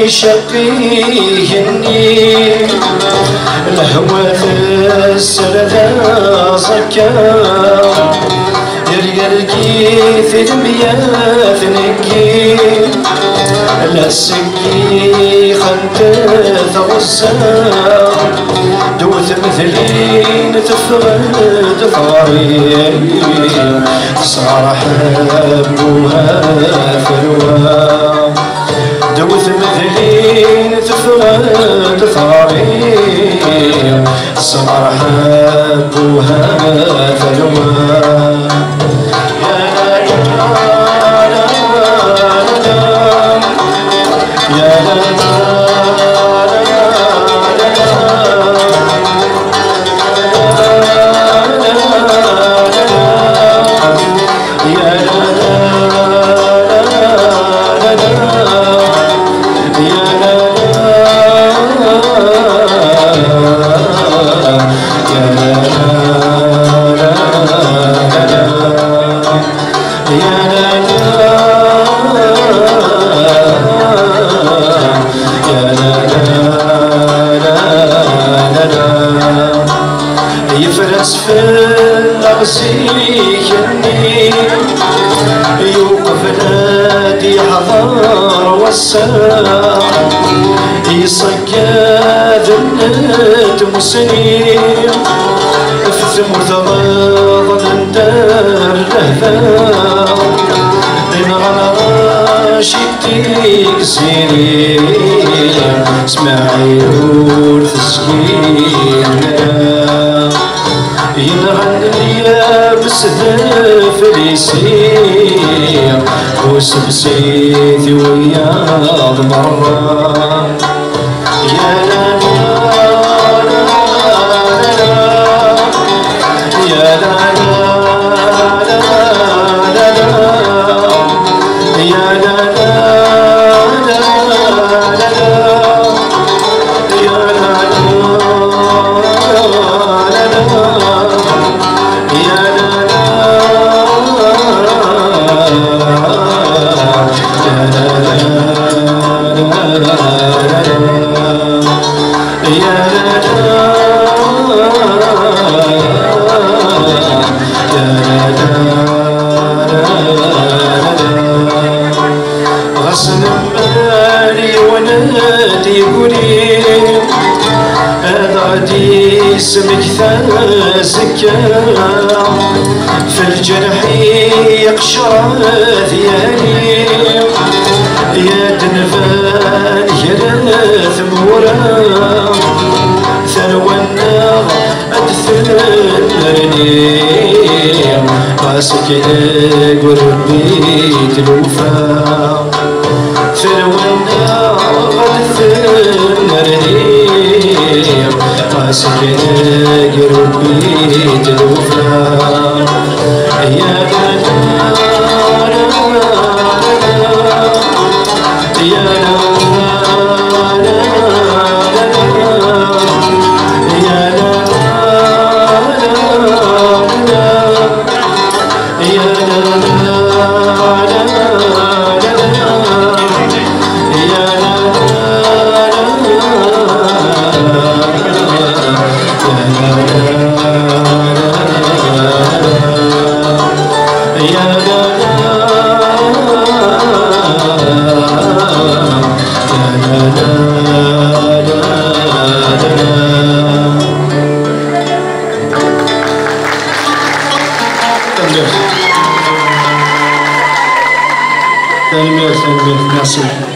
شقيني الهوى السرد صكا يرقي في المياه نقي لا سقي خنت ثغسا دوث مثلين تفغد ضاري صار حبوها ثروة دوث مثلين تفغد ثاري صار حبوها ثروة يفرس في الأغسيني يوقف نادي حضار والساعة يصقى ذنة مسنين في ثمث غاض ندار لهذا بين غناشيتي سيري اسمعي ورث سكين ينغن ليا بسذف ليسير وسبسيثي وياض مرة يا لا لا لا يا لا لا يا لا غصن بالي ونادي قريب هذا غادي اسمك ثازكا في الجرح يقشر ذيالي يا دنفان يرث مورا ثرونا أدثرني راسك قربي تلوفا ثرونا أدثرني راسك قربي تلوفا يا Tanimir, merci.